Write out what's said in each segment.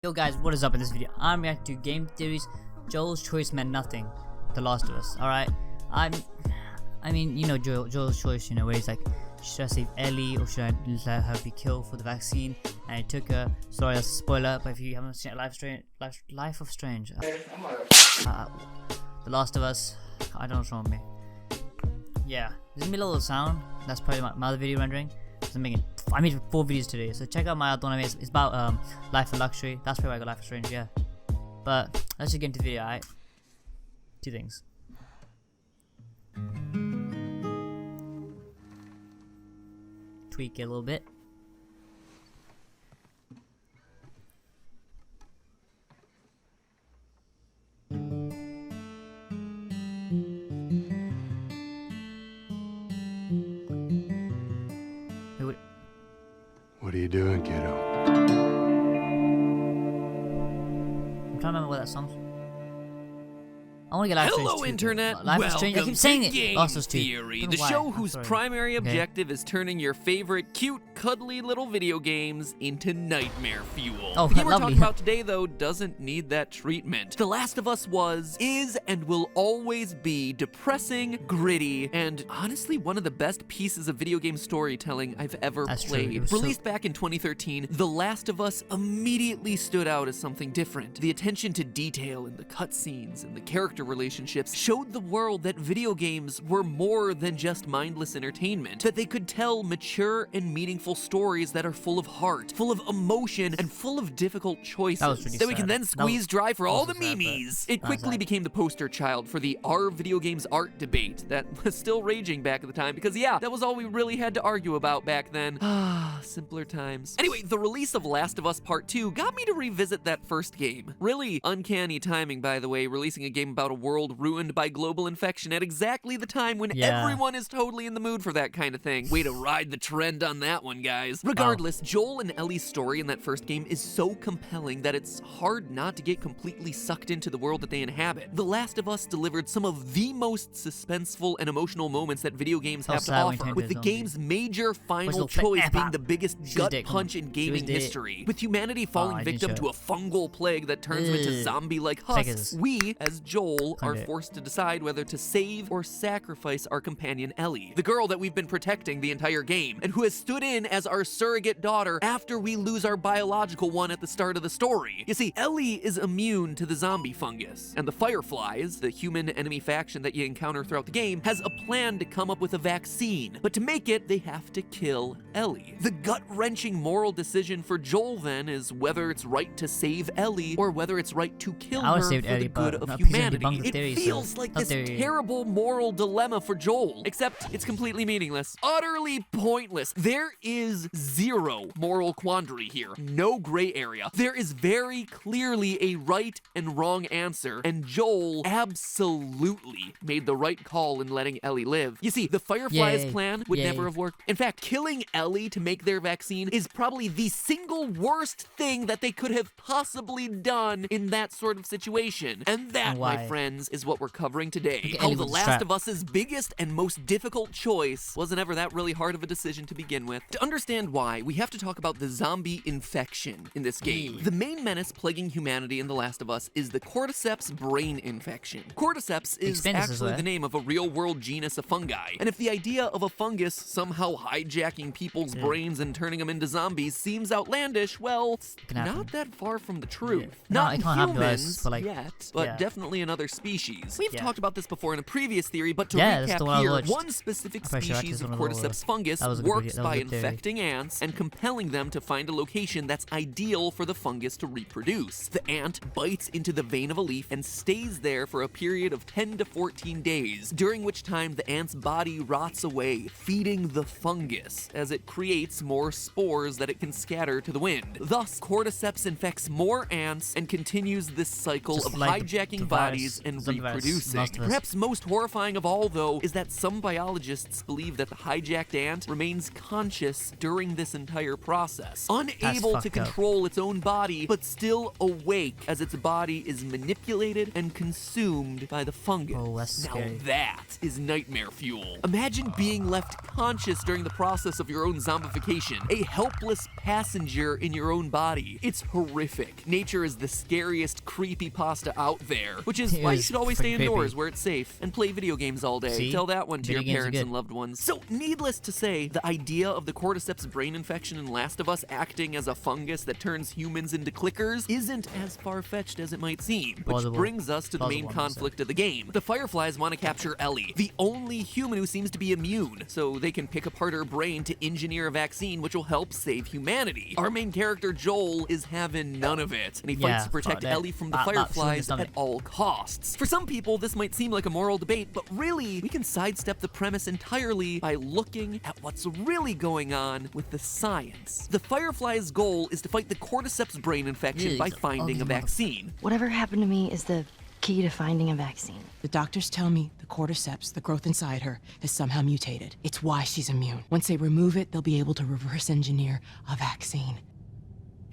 Yo guys, what is up in this video? I'm reacting to game theories. Joel's choice meant nothing. The Last of Us. Alright. I mean, you know Joel's choice, you know, where he's like, should I save Ellie or should I let her be killed for the vaccine? And he took her. Sorry, that's a spoiler, but if you haven't seen Life of Strange. The Last of Us. I don't know what's wrong with me. Yeah. This is a little sound. That's probably my other video rendering. I made 4 videos today, so check out my other one. It's about Life of Luxury. That's probably why I got Life of Strange, yeah. But let's just get into the video, alright? 2 things. Tweak it a little bit. What are you doing, kiddo? I'm trying to remember what that song's. I want to get Life of Strange 2. Hello, Internet. Life of Strange. I keep saying it. Game Lost Us 2. Theory, the show whose primary objective is turning your favorite cute, cuddly little video games into nightmare fuel. Oh, the game we're lovely. talking about today, though, doesn't need that treatment. The Last of Us was, is, and will always be depressing, gritty, and honestly one of the best pieces of video game storytelling I've ever played. Released back in 2013, The Last of Us immediately stood out as something different. The attention to detail in the cutscenes and the character relationships showed the world that video games were more than just mindless entertainment, that they could tell mature and meaningful stories that are full of heart, full of emotion, and full of difficult choices that we can then squeeze dry for all the memes. It quickly became the poster child for the "are video games art" debate that was still raging back at the time, because yeah, that was all we really had to argue about back then. Simpler times. Anyway, the release of Last of Us Part 2 got me to revisit that first game. Really uncanny timing, by the way, releasing a game about a world ruined by global infection at exactly the time when everyone is totally in the mood for that kind of thing. Way to ride the trend on that one, guys. Regardless, Joel and Ellie's story in that first game is so compelling that it's hard not to get completely sucked into the world that they inhabit. The Last of Us delivered some of the most suspenseful and emotional moments that video games have to offer, with the game's major final choice being the biggest gut punch in gaming history. With humanity falling victim to a fungal plague that turns them into zombie-like husks, we, as Joel, are forced to decide whether to save or sacrifice our companion Ellie, the girl that we've been protecting the entire game, and who has stood in as our surrogate daughter after we lose our biological one at the start of the story. You see, Ellie is immune to the zombie fungus, and the Fireflies, the human enemy faction that you encounter throughout the game, has a plan to come up with a vaccine, but to make it, they have to kill Ellie. The gut-wrenching moral decision for Joel, then, is whether it's right to save Ellie or whether it's right to kill her for the good of humanity. It feels like this terrible moral dilemma for Joel, except it's completely meaningless. Utterly pointless. There is zero moral quandary here. No gray area. There is very clearly a right and wrong answer, and Joel absolutely made the right call in letting Ellie live. You see, the Fireflies' plan would never have worked. In fact, killing Ellie to make their vaccine is probably the single worst thing that they could have possibly done in that sort of situation. And that, my friends, is what we're covering today. How The Last of Us's biggest and most difficult choice wasn't ever that really hard of a decision to begin with. To understand why, we have to talk about the zombie infection in this game. The main menace plaguing humanity in The Last of Us is the cordyceps brain infection. Cordyceps is actually the name of a real-world genus of fungi, and if the idea of a fungus somehow hijacking people's brains and turning them into zombies seems outlandish, well, it's not that far from the truth. Not humans yet, but definitely another species. We've talked about this before in a previous theory, but to recap here, one specific species of cordyceps fungus works by infecting ants and compelling them to find a location that's ideal for the fungus to reproduce. The ant bites into the vein of a leaf and stays there for a period of 10 to 14 days, during which time the ant's body rots away, feeding the fungus as it creates more spores that it can scatter to the wind. Thus, cordyceps infects more ants and continues this cycle of hijacking bodies and reproducing. Perhaps most horrifying of all, though, is that some biologists believe that the hijacked ant remains conscious comatose during this entire process, unable to fucked up. control its own body, but still awake as its body is manipulated and consumed by the fungus. Oh, that's now scary. that is nightmare fuel. Imagine being left conscious during the process of your own zombification, a helpless passenger in your own body. It's horrific. Nature is the scariest creepypasta out there, which is It why you was should always stay freaking indoors creepy. where it's safe and play video games all day. See? Tell that one to Video your games are parents good. and loved ones. So, needless to say, the idea of the cordyceps brain infection in Last of Us acting as a fungus that turns humans into clickers isn't as far-fetched as it might seem, which Plausible. brings us to the main Plausible, I'm conflict of the game. The Fireflies want to capture Ellie, the only human who seems to be immune, so they can pick apart her brain to engineer a vaccine which will help save humanity. Our main character, Joel, is having none of it, and he fights to protect Ellie from the Fireflies at all costs. For some people, this might seem like a moral debate, but really, we can sidestep the premise entirely by looking at what's really going on with the science. The Fireflies' goal is to fight the cordyceps brain infection by finding a vaccine. Whatever happened to me is the key to finding a vaccine. The doctors tell me the cordyceps, the growth inside her, has somehow mutated. It's why she's immune. Once they remove it, they'll be able to reverse engineer a vaccine.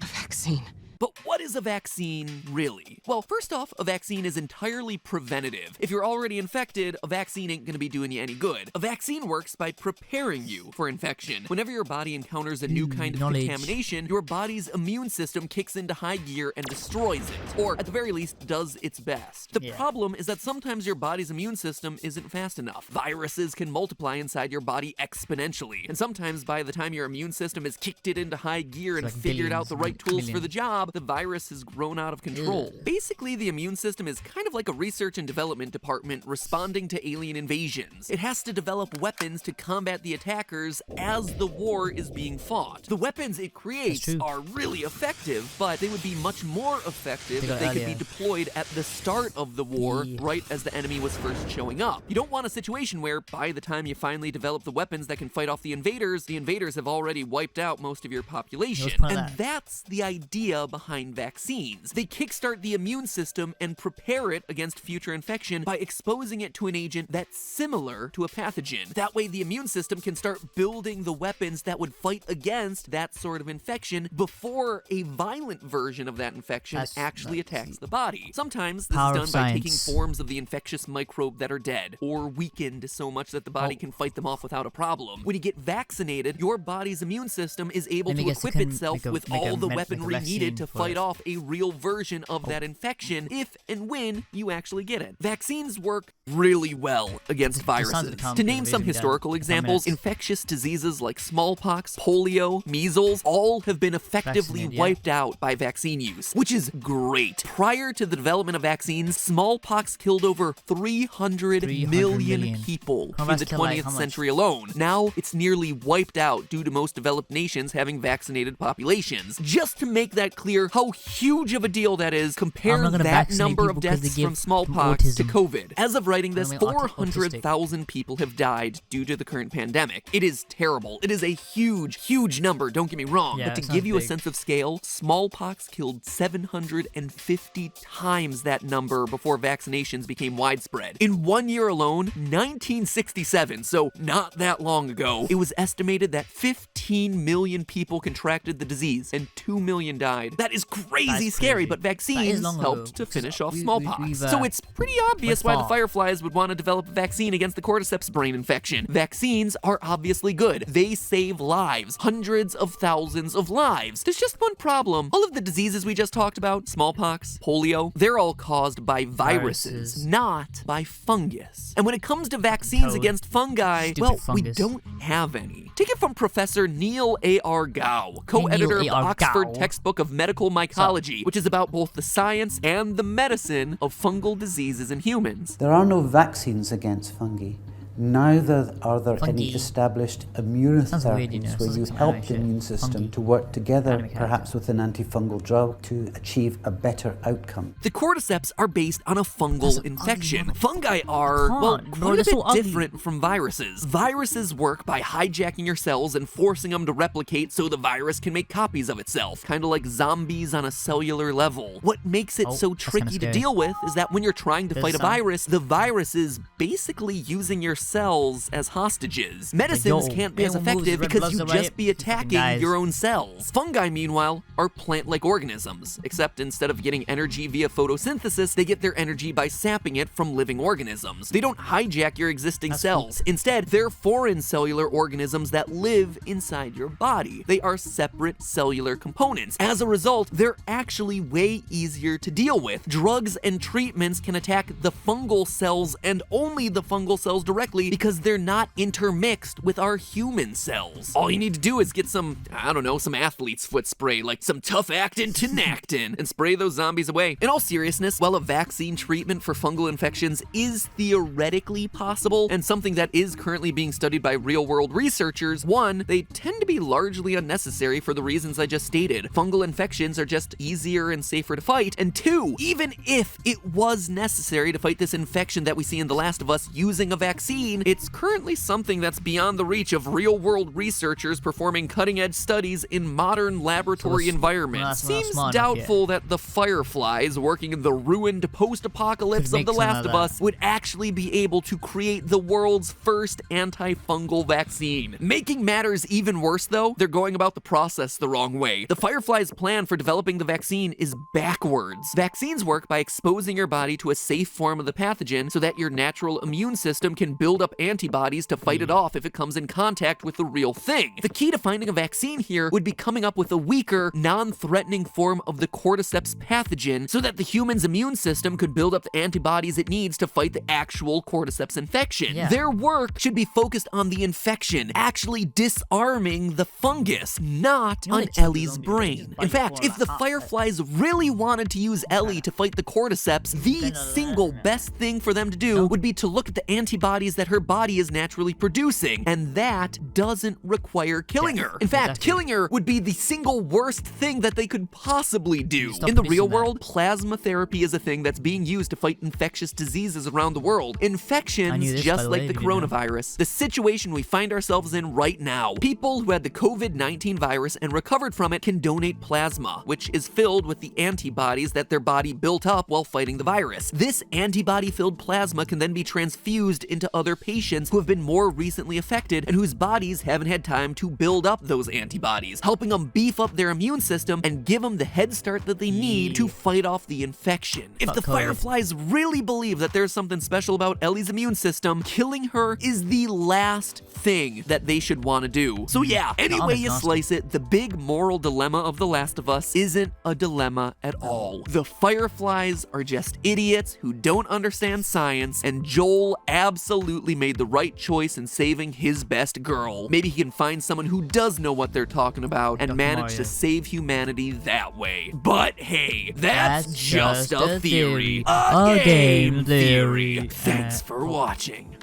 A vaccine. But what is a vaccine, really? Well, first off, a vaccine is entirely preventative. If you're already infected, a vaccine ain't gonna be doing you any good. A vaccine works by preparing you for infection. Whenever your body encounters a new kind of knowledge. contamination, your body's immune system kicks into high gear and destroys it, or at the very least, does its best. The problem is that sometimes your body's immune system isn't fast enough. Viruses can multiply inside your body exponentially, and sometimes by the time your immune system has kicked it into high gear and like figured out billions, the right like tools for millions. the job, the virus has grown out of control. Basically, the immune system is kind of like a research and development department responding to alien invasions. It has to develop weapons to combat the attackers as the war is being fought. The weapons it creates true. are really effective, but they would be much more effective They if got they could be earlier. deployed at the start of the war, right as the enemy was first showing up. You don't want a situation where, by the time you finally develop the weapons that can fight off the invaders have already wiped out most of your population. point of And that? that's the idea behind vaccines. They kickstart the immune system and prepare it against future infection by exposing it to an agent that's similar to a pathogen. That way, the immune system can start building the weapons that would fight against that sort of infection before a violent version of that infection actually attacks the body. Sometimes this Power is of done by taking science. forms of the infectious microbe that are dead or weakened so much that the body Oh. can fight them off without a problem. When you get vaccinated, your body's immune system is able Let me to guess, it equip can itself make a- with make a all the med- make a weaponry needed to vaccine for fight it. off a real version of that infection if and when you actually get it. Vaccines work really well against viruses. To name some historical examples, infectious diseases like smallpox, polio, measles, all have been effectively Vaccinated, yeah. wiped out by vaccine use, which is great. Prior to the development of vaccines, smallpox killed over 300 million people in the 20th century alone. Now, it's nearly wiped out due to most developed nations having vaccinated populations. Just to make that clear how huge of a deal that is, compare I'm not gonna that vaccinate number of people 'cause they deaths give from smallpox to autism. COVID. As of writing this, I mean, 400,000 people have died due to the current pandemic. It is terrible. It is a huge, huge number, don't get me wrong. Yeah, But to it give sounds you a big. sense of scale, smallpox killed 750 times that number before vaccinations became widespread. In 1 year alone, 1967, so not that long ago, it was estimated that 15 million people contracted the disease and 2 million died. That is crazy That's scary, crazy. but That vaccines is long helped ago, to finish off we- smallpox. we've, So it's pretty obvious why the far. Fireflies would want to develop a vaccine against the cordyceps brain infection. Vaccines are obviously good. They save lives, hundreds of thousands of lives. There's just one problem. All of the diseases we just talked about, smallpox, polio, they're all caused by viruses, not by fungus. And when it comes to vaccines Toad. against fungi, Stupid well, we fungus. don't have any. Take it from Professor Neil A.R. Gao, co-editor of the A.R. Oxford Gao. Textbook of Medical Mycology, which is about both the science and the medicine of fungal diseases in humans. There are no vaccines against fungi. Neither are there any Fungi. established Sounds weird, you know, immunotherapies where sounds you like some help anime the shit. immune system Fungi. to work together, Anime perhaps with an antifungal drug, to achieve a better outcome. The cordyceps are based on a fungal That's an infection. ugly Fungi are, Come well, on, bro, quite a that's bit so ugly. different from viruses. Viruses work by hijacking your cells and forcing them to replicate so the virus can make copies of itself, kind of like zombies on a cellular level. What makes it Oh, so that's kinda tricky to scary. deal with is that when you're trying to There's fight a some- virus, the virus is basically using your cells as hostages. Medicines yo, can't be as anyone moves, effective red because blood you cell, just right? be He fucking attacking dies. your own cells. Fungi, meanwhile, are plant-like organisms, except instead of getting energy via photosynthesis, they get their energy by sapping it from living organisms. They don't hijack your existing cells. Instead, they're foreign cellular organisms that live inside your body. They are separate cellular components. As a result, they're actually way easier to deal with. Drugs and treatments can attack the fungal cells and only the fungal cells directly because they're not intermixed with our human cells. All you need to do is get some, I don't know, some athlete's foot spray, like some tough actin tenactin, and spray those zombies away. In all seriousness, while a vaccine treatment for fungal infections is theoretically possible and something that is currently being studied by real-world researchers, one, they tend to be largely unnecessary for the reasons I just stated. Fungal infections are just easier and safer to fight, and two, even if it was necessary to fight this infection that we see in The Last of Us using a vaccine, it's currently something that's beyond the reach of real-world researchers performing cutting-edge studies in modern laboratory environments. Seems doubtful that the Fireflies working in the ruined post-apocalypse of The Last of Us would actually be able to create the world's first antifungal vaccine. Making matters even worse though, they're going about the process the wrong way. The Fireflies' plan for developing the vaccine is backwards. Vaccines work by exposing your body to a safe form of the pathogen so that your natural immune system can build up antibodies to fight it off if it comes in contact with the real thing. The key to finding a vaccine here would be coming up with a weaker, non-threatening form of the cordyceps pathogen so that the human's immune system could build up the antibodies it needs to fight the actual cordyceps infection. Yeah. Their work should be focused on the infection, actually disarming the fungus, not on Ellie's brain. In fact, if the Fireflies really wanted to use Ellie to fight the cordyceps, the single best thing for them to do would be to look at the antibodies that her body is naturally producing, and that doesn't require killing her. In fact, killing her would be the single worst thing that they could possibly do. In the real world, plasma therapy is a thing that's being used to fight infectious diseases around the world. Infections, just like the coronavirus, the situation we find ourselves in right now. People who had the COVID-19 virus and recovered from it can donate plasma, which is filled with the antibodies that their body built up while fighting the virus. This antibody-filled plasma can then be transfused into other patients who have been more recently affected and whose bodies haven't had time to build up those antibodies, helping them beef up their immune system and give them the head start that they need to fight off the infection. If the Fireflies really believe that there's something special about Ellie's immune system, killing her is the last thing that they should want to do. So yeah, any way you slice it, the big moral dilemma of The Last of Us isn't a dilemma at all. The Fireflies are just idiots who don't understand science, and Joel absolutely made the right choice in saving his best girl. Maybe he can find someone who does know what they're talking about and manage to save humanity that way. But hey, that's just a theory. A game theory. Thanks for watching.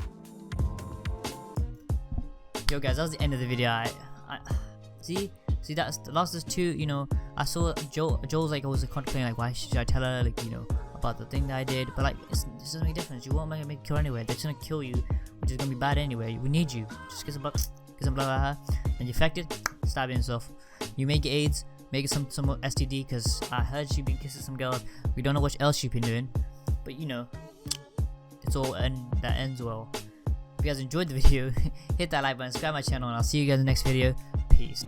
Yo guys, that was the end of the video. I see that's The Last of Us 2, you know, I saw Joel's like, I was contemplating like, why should I tell her, like, you know, about the thing that I did, but like, this doesn't make a difference. You won't make a kill anyway. They're just gonna kill you, which is gonna be bad anyway. We need you. Just get some blood at her, and you're affected, stab yourself. You make it AIDS, make it some STD, because I heard she'd been kissing some girl. We don't know what else she's been doing, but you know, it's all that ends well. If you guys enjoyed the video, hit that like button, subscribe my channel, and I'll see you guys in the next video. Peace.